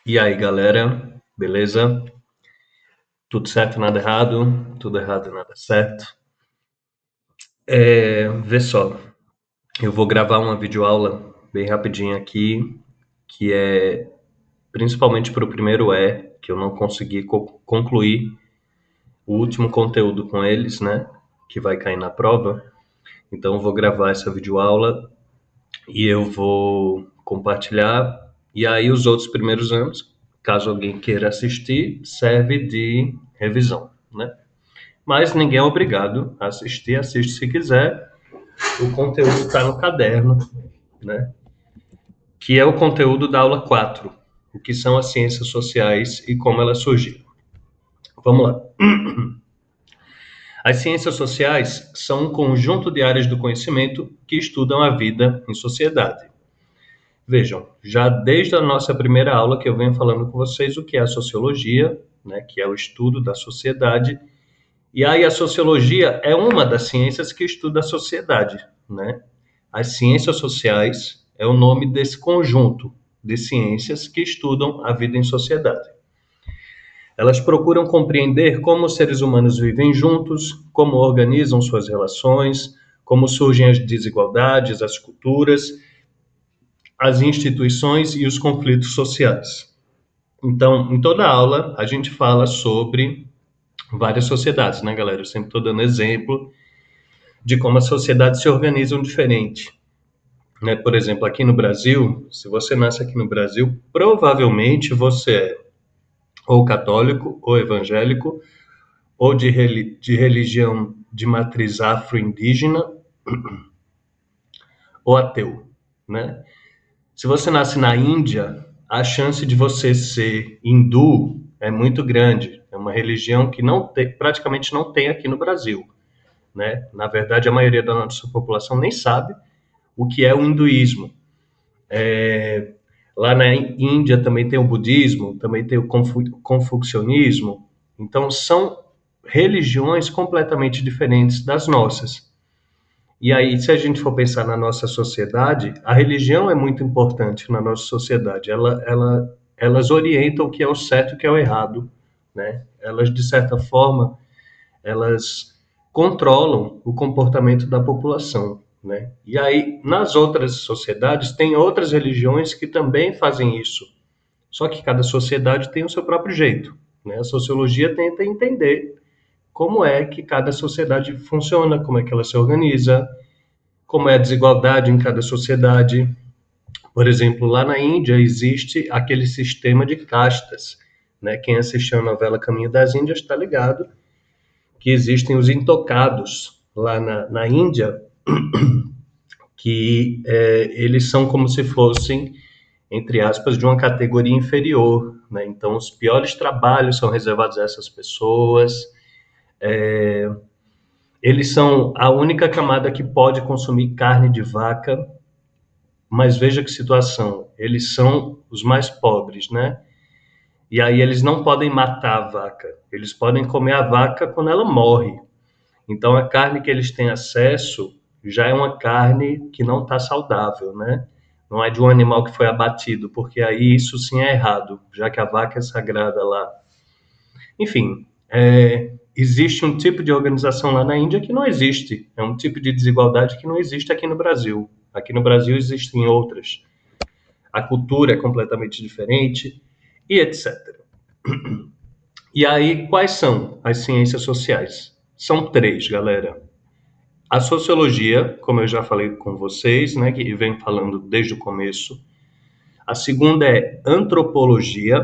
E aí, galera, beleza? Tudo certo, nada errado? Tudo errado, nada certo? Vê só, eu vou gravar uma videoaula bem rapidinho aqui, que é principalmente para o primeiro que eu não consegui concluir o último conteúdo com eles, né? Que vai cair na prova. Então, eu vou gravar essa videoaula e eu vou compartilhar. E aí, os outros primeiros anos, caso alguém queira assistir, serve de revisão, né? Mas ninguém é obrigado a assistir, assiste se quiser. O conteúdo está no caderno, né? Que é o conteúdo da aula 4, o que são as ciências sociais e como elas surgiram. Vamos lá. As ciências sociais são um conjunto de áreas do conhecimento que estudam a vida em sociedade. Vejam, já desde a nossa primeira aula que eu venho falando com vocês o que é a sociologia, né, que é o estudo da sociedade. E aí a sociologia é uma das ciências que estuda a sociedade, né? As ciências sociais é o nome desse conjunto de ciências que estudam a vida em sociedade. Elas procuram compreender como os seres humanos vivem juntos, como organizam suas relações, como surgem as desigualdades, as culturas, as instituições e os conflitos sociais. Então, em toda aula, a gente fala sobre várias sociedades, né, galera? Eu sempre estou dando exemplo de como as sociedades se organizam diferente. Né? Por exemplo, aqui no Brasil, se você nasce aqui no Brasil, provavelmente você é ou católico, ou evangélico, ou de religião de matriz afro-indígena, ou ateu. Né? Se você nasce na Índia, a chance de você ser hindu é muito grande. É uma religião que praticamente não tem aqui no Brasil. Né? Na verdade, a maioria da nossa população nem sabe o que é o hinduísmo. Lá na Índia também tem o budismo, também tem o confucionismo. Então, são religiões completamente diferentes das nossas. E aí, se a gente for pensar na nossa sociedade, a religião é muito importante na nossa sociedade. Elas orientam o que é o certo e o que é o errado. Né? Elas, de certa forma, elas controlam o comportamento da população, né? E aí, nas outras sociedades, tem outras religiões que também fazem isso. Só que cada sociedade tem o seu próprio jeito, né? A sociologia tenta entender como é que cada sociedade funciona, como é que ela se organiza, como é a desigualdade em cada sociedade. Por exemplo, lá na Índia existe aquele sistema de castas, né? Quem assistiu a novela Caminho das Índias está ligado que existem os intocados lá na Índia, que eles são como se fossem, entre aspas, de uma categoria inferior. Né? Então, os piores trabalhos são reservados a essas pessoas. Eles são a única camada que pode consumir carne de vaca, mas veja que situação, eles são os mais pobres, né? E aí eles não podem matar a vaca, eles podem comer a vaca quando ela morre. Então, a carne que eles têm acesso já é uma carne que não está saudável, né? Não é de um animal que foi abatido, porque aí isso sim é errado, já que a vaca é sagrada lá. Enfim, existe um tipo de organização lá na Índia que não existe. É um tipo de desigualdade que não existe aqui no Brasil. Aqui no Brasil existem outras. A cultura é completamente diferente e etc. E aí, quais são as ciências sociais? São três, galera. A sociologia, como eu já falei com vocês, né, que vem falando desde o começo. A segunda é antropologia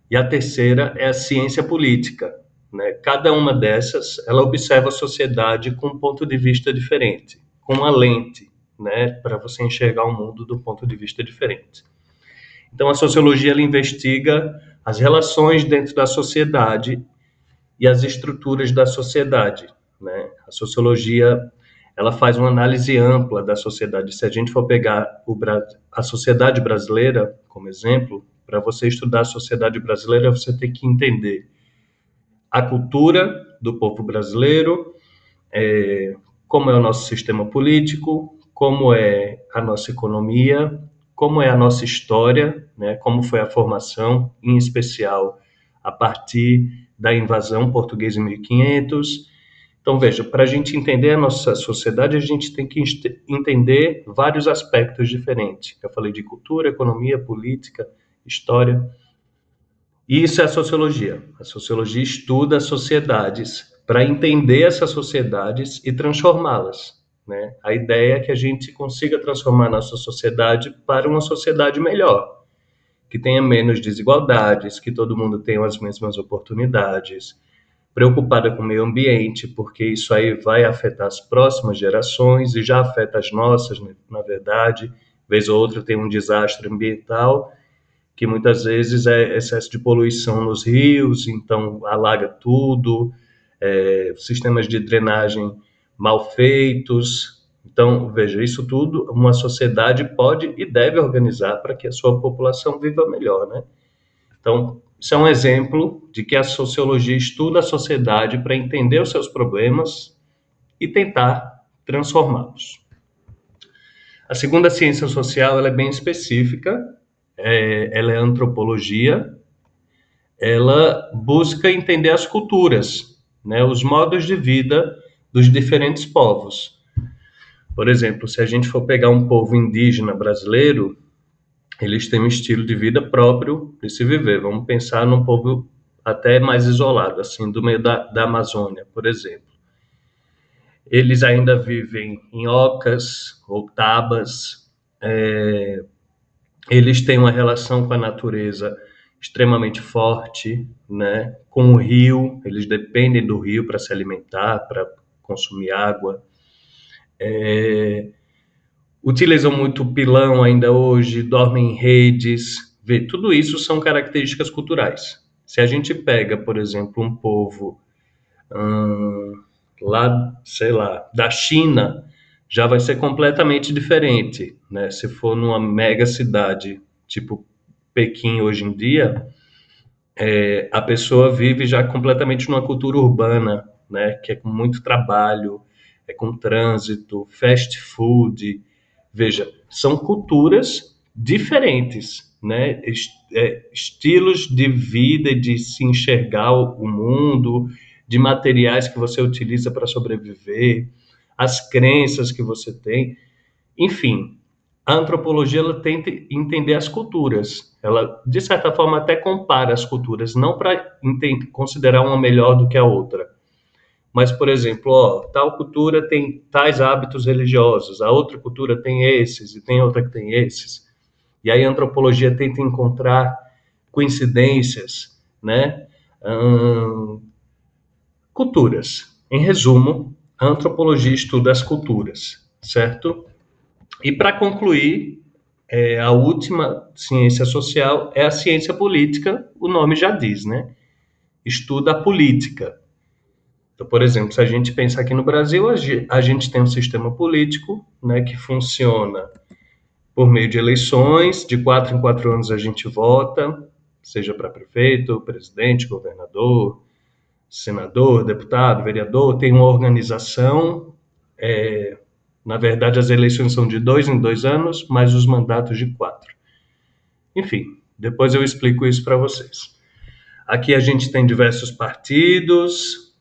e a terceira é a ciência política. Né? Cada uma dessas, ela observa a sociedade com um ponto de vista diferente, com uma lente, né, para você enxergar o mundo do ponto de vista diferente. Então, a sociologia ela investiga as relações dentro da sociedade e as estruturas da sociedade. Né? A sociologia ela faz uma análise ampla da sociedade. Se a gente for pegar a sociedade brasileira como exemplo, para você estudar a sociedade brasileira, você tem que entender a cultura do povo brasileiro, como é o nosso sistema político, como é a nossa economia, como é a nossa história, né, como foi a formação, em especial a partir da invasão portuguesa em 1500. Então, veja, para a gente entender a nossa sociedade, a gente tem que entender vários aspectos diferentes. Eu falei de cultura, economia, política, história. E isso é a sociologia. A sociologia estuda as sociedades para entender essas sociedades e transformá-las, né? A ideia é que a gente consiga transformar a nossa sociedade para uma sociedade melhor, que tenha menos desigualdades, que todo mundo tenha as mesmas oportunidades, preocupada com o meio ambiente, porque isso aí vai afetar as próximas gerações e já afeta as nossas, né, na verdade. Vez ou outra tem um desastre ambiental, que muitas vezes é excesso de poluição nos rios, então alaga tudo, sistemas de drenagem mal feitos. Então, veja, isso tudo uma sociedade pode e deve organizar para que a sua população viva melhor, né? Então, isso é um exemplo de que a sociologia estuda a sociedade para entender os seus problemas e tentar transformá-los. A segunda ciência social, ela é bem específica, ela é a antropologia. Ela busca entender as culturas, né, os modos de vida dos diferentes povos. Por exemplo, se a gente for pegar um povo indígena brasileiro, eles têm um estilo de vida próprio de se viver. Vamos pensar num povo até mais isolado, assim, do meio da Amazônia, por exemplo. Eles ainda vivem em ocas ou tabas, eles têm uma relação com a natureza extremamente forte, né? Com o rio, eles dependem do rio para se alimentar, para consumir água. Utilizam muito pilão ainda hoje, dormem em redes. Vê, tudo isso são características culturais. Se a gente pega, por exemplo, um povo lá, sei lá, da China, já vai ser completamente diferente, né? Se for numa mega cidade, tipo Pequim hoje em dia, a pessoa vive já completamente numa cultura urbana, né? Que é com muito trabalho, é com trânsito, fast food. Veja, são culturas diferentes, né? Estilos de vida e de se enxergar o mundo, de materiais que você utiliza para sobreviver, as crenças que você tem, enfim, a antropologia ela tenta entender as culturas. Ela, de certa forma, até compara as culturas, não para considerar uma melhor do que a outra. Mas, por exemplo, tal cultura tem tais hábitos religiosos, a outra cultura tem esses, e tem outra que tem esses. E aí a antropologia tenta encontrar coincidências, né? Culturas. Em resumo, a antropologia estuda as culturas, certo? E para concluir, a última ciência social é a ciência política, o nome já diz, né? Estuda a política. Então, por exemplo, se a gente pensar aqui no Brasil, a gente tem um sistema político, né, que funciona por meio de eleições, de 4 em 4 anos a gente vota, seja para prefeito, presidente, governador, senador, deputado, vereador, tem uma organização. Na verdade, as eleições são de 2 em 2 anos, mais os mandatos de 4. Enfim, depois eu explico isso para vocês. Aqui a gente tem diversos partidos,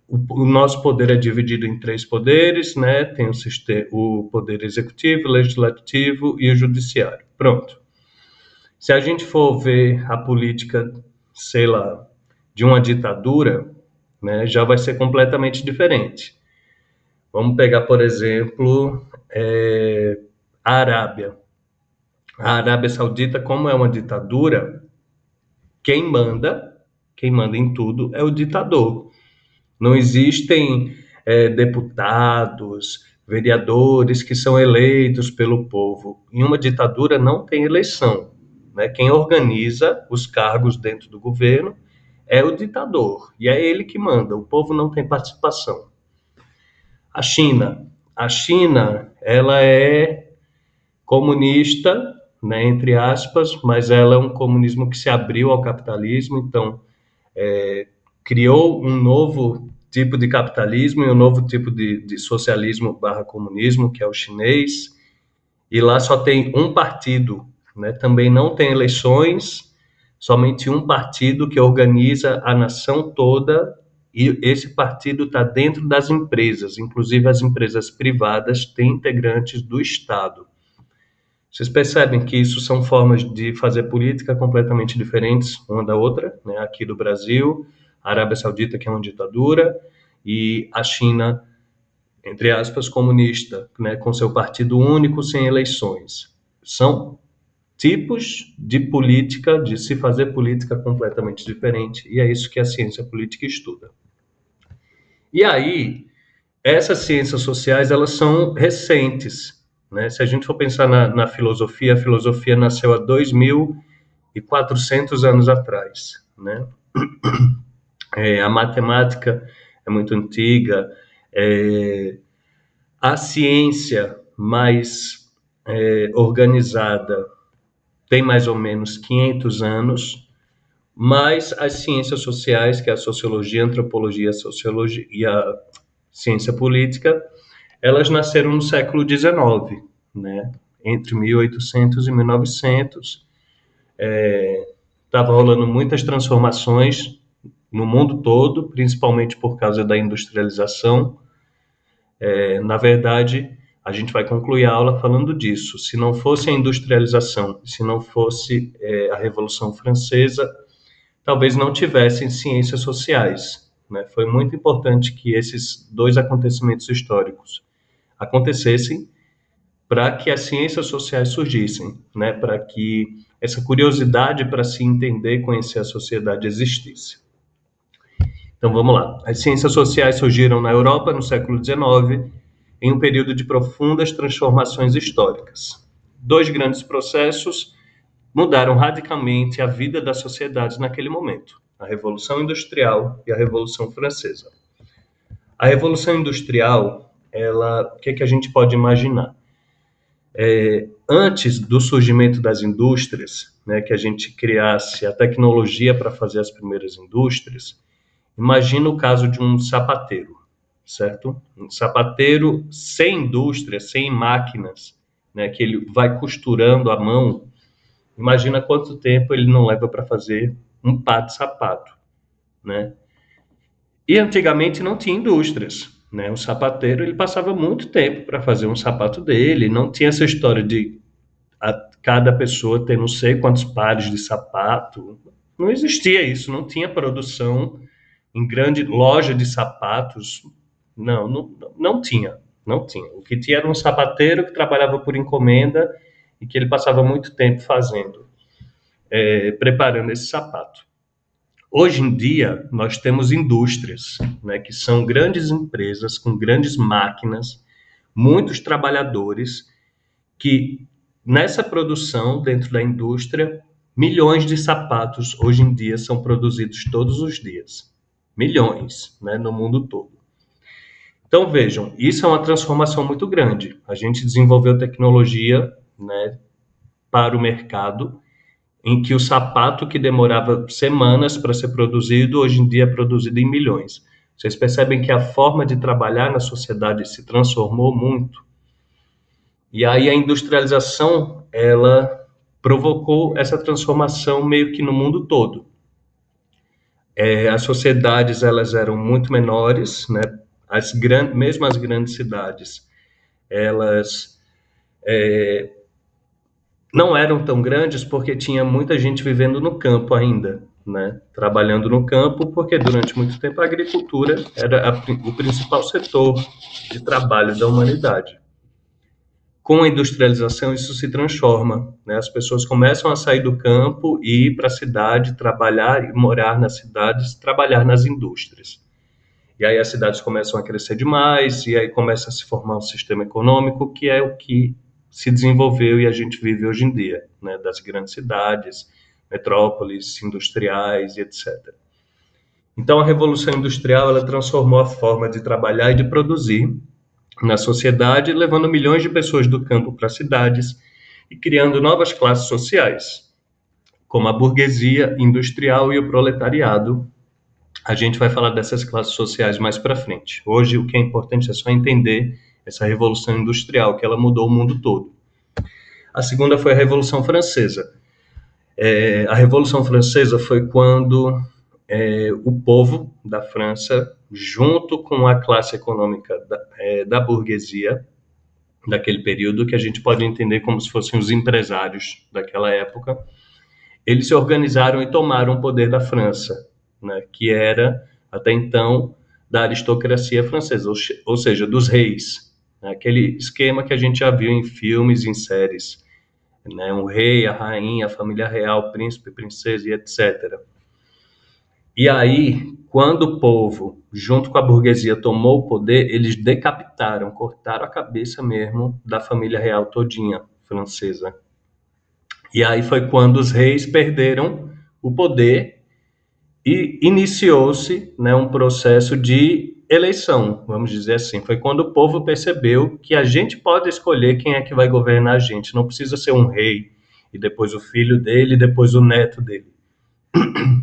o nosso poder é dividido em 3 poderes, né? Tem o poder executivo, legislativo e o judiciário. Pronto. Se a gente for ver a política, sei lá, de uma ditadura, né, já vai ser completamente diferente. Vamos pegar, por exemplo, a Arábia. A Arábia Saudita, como é uma ditadura, quem manda em tudo é o ditador. Não existem deputados, vereadores que são eleitos pelo povo. Em uma ditadura não tem eleição, né? Quem organiza os cargos dentro do governo é o ditador, e é ele que manda, o povo não tem participação. A China. A China, ela é comunista, né, entre aspas, mas ela é um comunismo que se abriu ao capitalismo, então criou um novo tipo de capitalismo e um novo tipo de socialismo barra comunismo, que é o chinês. e lá só tem um partido, né? Também não tem eleições, somente um partido que organiza a nação toda, e esse partido está dentro das empresas, inclusive as empresas privadas têm integrantes do Estado. Vocês percebem que isso são formas de fazer política completamente diferentes uma da outra, né? Aqui do Brasil, a Arábia Saudita, que é uma ditadura, e a China, entre aspas, comunista, né? Com seu partido único, sem eleições. São tipos de política, de se fazer política completamente diferente, e é isso que a ciência política estuda. E aí, essas ciências sociais, elas são recentes, né? Se a gente for pensar na filosofia, a filosofia nasceu há 2.400 anos atrás, né? A matemática é muito antiga, a ciência mais organizada tem mais ou menos 500 anos, mas as ciências sociais, que é a sociologia, a antropologia, a sociologia e a ciência política, elas nasceram no século XIX, né? Entre 1800 e 1900. Estava rolando muitas transformações no mundo todo, principalmente por causa da industrialização. Na verdade, a gente vai concluir a aula falando disso. Se não fosse a industrialização, se não fosse a Revolução Francesa, talvez não tivessem ciências sociais, né? Foi muito importante que esses dois acontecimentos históricos acontecessem para que as ciências sociais surgissem, né? Para que essa curiosidade para se entender, conhecer a sociedade existisse. Então vamos lá. As ciências sociais surgiram na Europa no século XIX, em um período de profundas transformações históricas. Dois grandes processos mudaram radicalmente a vida das sociedades naquele momento: a Revolução Industrial e a Revolução Francesa. A Revolução Industrial, o que a gente pode imaginar? Antes do surgimento das indústrias, né, que a gente criasse a tecnologia para fazer as primeiras indústrias, imagina o caso de um sapateiro, certo? Um sapateiro sem indústria, sem máquinas, né, que ele vai costurando à mão. Imagina quanto tempo ele não leva para fazer um par de sapato, né? E antigamente não tinha indústrias, né? O sapateiro, ele passava muito tempo para fazer um sapato dele, não tinha essa história de cada pessoa ter não sei quantos pares de sapato. Não existia isso, não tinha produção em grande loja de sapatos. Não tinha, não tinha. O que tinha era um sapateiro que trabalhava por encomenda e que ele passava muito tempo fazendo, preparando esse sapato. Hoje em dia, nós temos indústrias, né, que são grandes empresas com grandes máquinas, muitos trabalhadores, que nessa produção, dentro da indústria, milhões de sapatos hoje em dia são produzidos todos os dias. Milhões, né, no mundo todo. Então vejam, isso é uma transformação muito grande. A gente desenvolveu tecnologia, né, para o mercado, em que o sapato que demorava semanas para ser produzido, hoje em dia é produzido em milhões. Vocês percebem que a forma de trabalhar na sociedade se transformou muito. E aí a industrialização, ela provocou essa transformação meio que no mundo todo. As sociedades, elas eram muito menores, né? Mesmo as grandes cidades, elas não eram tão grandes porque tinha muita gente vivendo no campo ainda, né? Trabalhando no campo, porque durante muito tempo a agricultura era o principal setor de trabalho da humanidade. Com a industrialização, isso se transforma, né? As pessoas começam a sair do campo e ir para a cidade, trabalhar e morar nas cidades, trabalhar nas indústrias. E aí as cidades começam a crescer demais, e aí começa a se formar um sistema econômico que é o que se desenvolveu e a gente vive hoje em dia, né? Das grandes cidades, metrópoles industriais e etc. Então a Revolução Industrial, ela transformou a forma de trabalhar e de produzir na sociedade, levando milhões de pessoas do campo para as cidades e criando novas classes sociais, como a burguesia industrial e o proletariado. A gente vai falar dessas classes sociais mais para frente. Hoje, o que é importante é só entender essa revolução industrial, que ela mudou o mundo todo. A segunda foi a Revolução Francesa. A Revolução Francesa foi quando o povo da França, junto com a classe econômica da burguesia daquele período, que a gente pode entender como se fossem os empresários daquela época, eles se organizaram e tomaram o poder da França, né, que era, até então, da aristocracia francesa, ou seja, dos reis. Né, aquele esquema que a gente já viu em filmes, em séries. Né, um rei, a rainha, a família real, príncipe, princesa e etc. E aí, quando o povo, junto com a burguesia, tomou o poder, eles decapitaram, cortaram a cabeça mesmo da família real todinha francesa. E aí foi quando os reis perderam o poder e iniciou-se, né, um processo de eleição, vamos dizer assim. Foi quando o povo percebeu que a gente pode escolher quem é que vai governar a gente, não precisa ser um rei, e depois o filho dele, e depois o neto dele.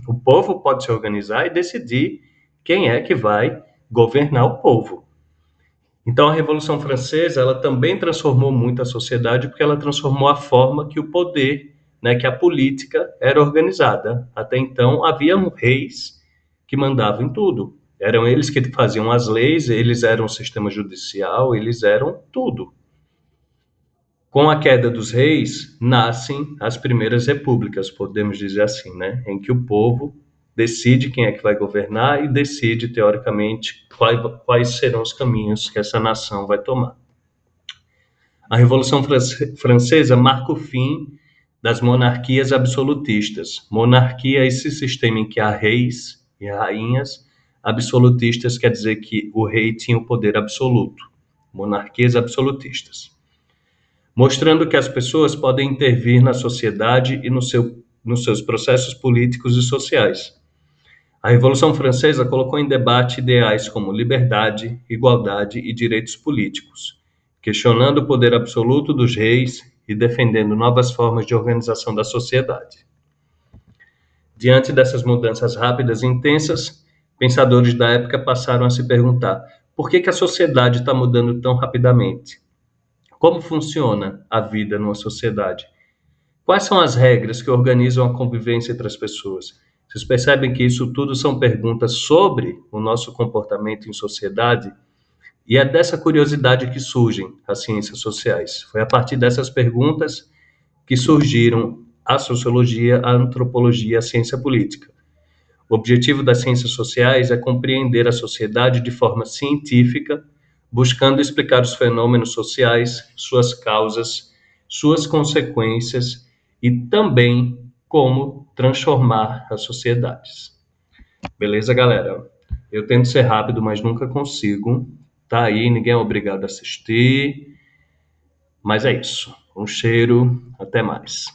O povo pode se organizar e decidir quem é que vai governar o povo. Então, a Revolução Francesa, ela também transformou muito a sociedade, porque ela transformou a forma que o poder, né, que a política era organizada. Até então, haviam reis que mandavam em tudo. Eram eles que faziam as leis, eles eram o sistema judicial, eles eram tudo. Com a queda dos reis, nascem as primeiras repúblicas, podemos dizer assim, né, em que o povo decide quem é que vai governar e decide, teoricamente, quais serão os caminhos que essa nação vai tomar. A Revolução Francesa marca o fim das monarquias absolutistas. Monarquia é esse sistema em que há reis e rainhas. Absolutistas quer dizer que o rei tinha o poder absoluto. Monarquias absolutistas. Mostrando que as pessoas podem intervir na sociedade e nos seus processos políticos e sociais. A Revolução Francesa colocou em debate ideais como liberdade, igualdade e direitos políticos, questionando o poder absoluto dos reis e defendendo novas formas de organização da sociedade. Diante dessas mudanças rápidas e intensas, pensadores da época passaram a se perguntar: por que a sociedade está mudando tão rapidamente? Como funciona a vida numa sociedade? Quais são as regras que organizam a convivência entre as pessoas? Vocês percebem que isso tudo são perguntas sobre o nosso comportamento em sociedade? E é dessa curiosidade que surgem as ciências sociais. Foi a partir dessas perguntas que surgiram a sociologia, a antropologia, a ciência política. O objetivo das ciências sociais é compreender a sociedade de forma científica, buscando explicar os fenômenos sociais, suas causas, suas consequências e também como transformar as sociedades. Beleza, galera? Eu tento ser rápido, mas nunca consigo. Tá aí, ninguém é obrigado a assistir. Mas é isso. Um cheiro, até mais.